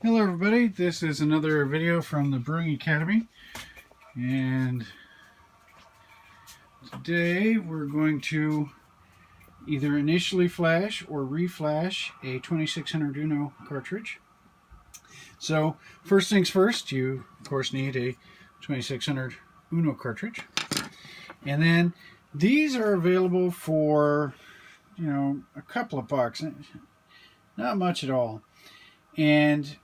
Hello everybody, this is another video from the Brewing Academy, and today we're going to either initially flash or reflash a 2600 Uno cartridge. So first things first, you of course need a 2600 Uno cartridge, and then these are available for, a couple of bucks, not much at all. And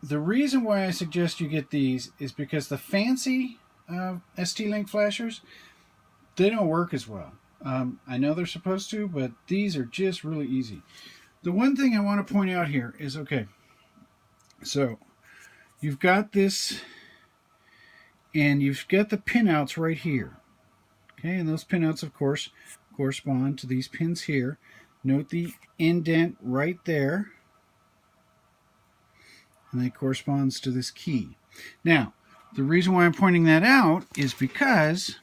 the reason why I suggest you get these is because the fancy STLink flashers, they don't work as well. I know they're supposed to, but these are just really easy. The one thing I want to point out here is, okay, so you've got this, and you've got the pinouts right here. Okay, and those pinouts, of course, correspond to these pins here. Note the indent right there. And that corresponds to this key. Now, the reason why I'm pointing that out is because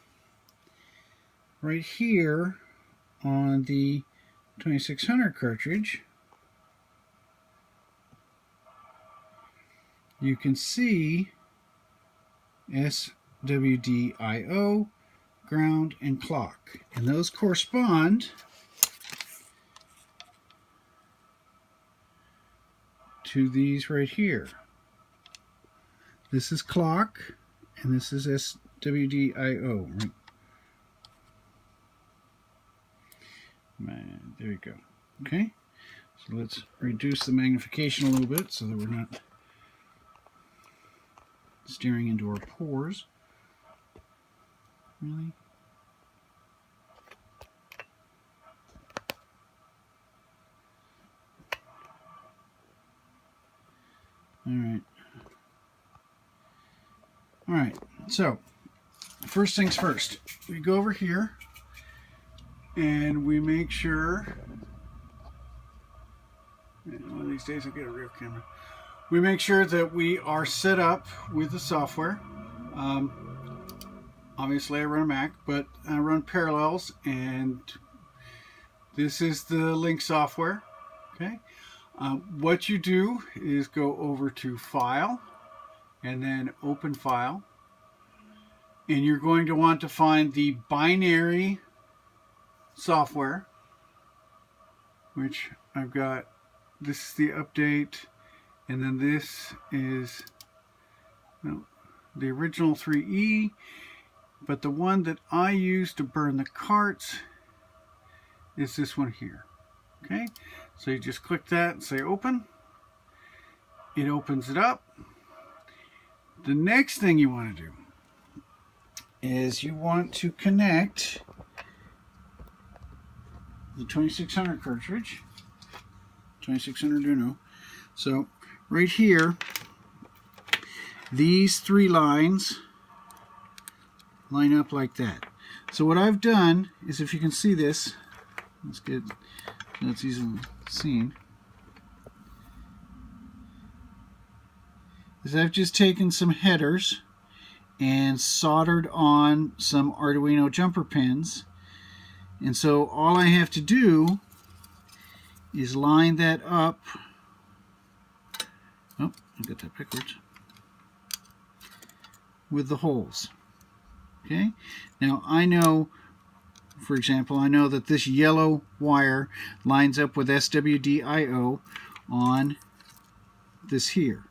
right here on the 2600 cartridge, you can see SWDIO, ground, and clock. And those correspond to these right here. This is clock, and this is SWDIO. Right? There you go. Okay, so let's reduce the magnification a little bit so that we're not staring into our pores. Really? All right, so first things first, we go over here and we make sure, one of these days I'll get a real camera, we make sure that we are set up with the software. Obviously I run a Mac, but I run Parallels, and this is the Link software. Okay. What you do is go over to File and then Open File, and you're going to want to find the binary software, which I've got. This is the update, and then this is the original 3E, but the one that I use to burn the carts is this one here. Okay, so you just click that and say open. It opens it up. The next thing you want to do is you want to connect the 2600 cartridge, 2600 Uno. So right here, these three lines line up like that. So what I've done is, if you can see this, let's get that's easily seen, is I've just taken some headers and soldered on some Arduino jumper pins, and so all I have to do is line that up. Oh, I got that backwards. With the holes. Okay, now I know, for example, I know that this yellow wire lines up with SWDIO on this here.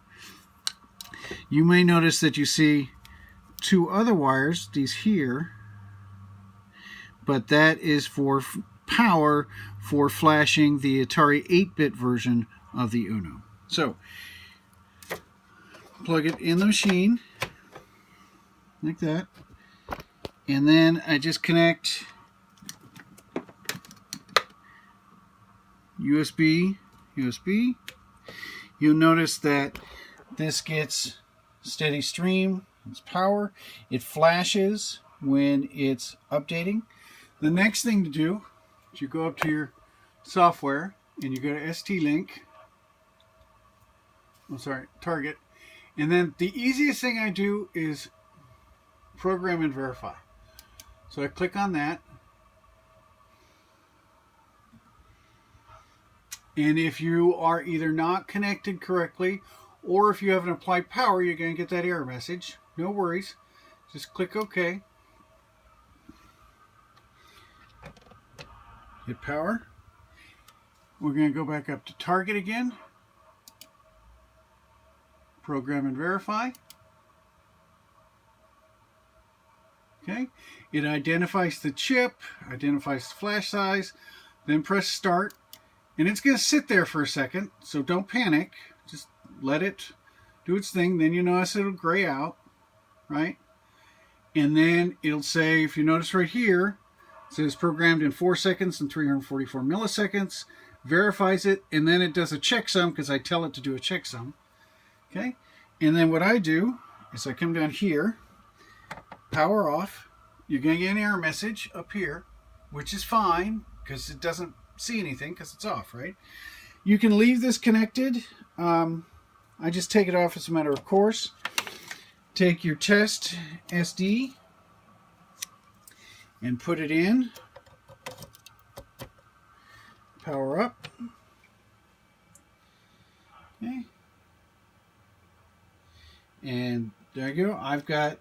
You may notice that you see two other wires, these here, but that is for power for flashing the Atari 8-bit version of the Uno. So, plug it in the machine, like that, and then I just connect USB. You'll notice that this gets steady stream, it's power, it flashes when it's updating. The next thing to do is you go up to your software and you go to STLink, Target, and then the easiest thing I do is program and verify. So I click on that, and if you are either not connected correctly or if you haven't applied power, you're going to get that error message. No worries. Just click OK. Hit power. We're going to go back up to target again. Program and verify. Okay. It identifies the chip, identifies the flash size, then press start. And it's going to sit there for a second, so don't panic. Just let it do its thing. Then you notice it'll gray out, right? And then it'll say, if you notice right here, it says programmed in 4 seconds and 344 milliseconds. Verifies it, and then it does a checksum because I tell it to do a checksum. Okay? And then what I do is I come down here, power off. You're going to get an error message up here, which is fine because it doesn't see anything because it's off, right? You can leave this connected. I just take it off as a matter of course. Take your test SD and put it in. Power up. Okay. And there you go. I've got,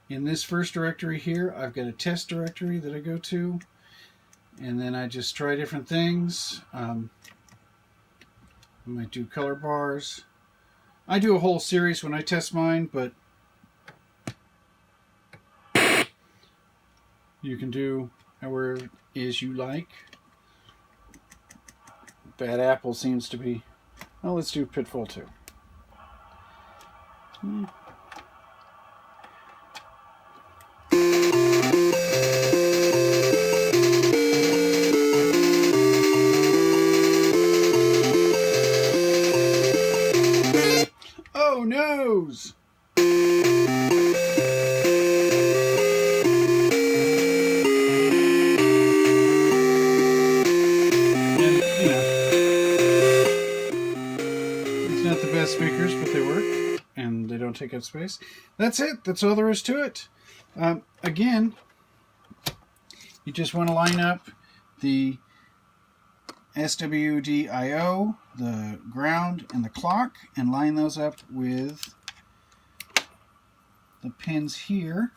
in this first directory here, I've got a test directory that I go to. And then I just try different things. I might do color bars. I do a whole series when I test mine, but you can do however it is you like. Bad Apple seems to be... Well, let's do Pitfall 2. Oh, noes! Speakers, but they work and they don't take up space. That's it. That's all there is to it. Again, you just want to line up the SWDIO, the ground, and the clock, and line those up with the pins here,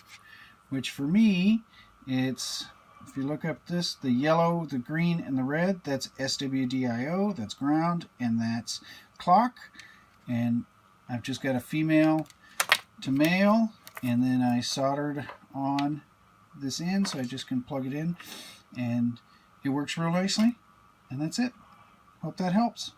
which for me, it's, if you look up this, the yellow, the green, and the red, that's SWDIO, that's ground, and that's clock. And I've just got a female to male, and then I soldered on this end, so I just can plug it in, and it works real nicely. And that's it. Hope that helps.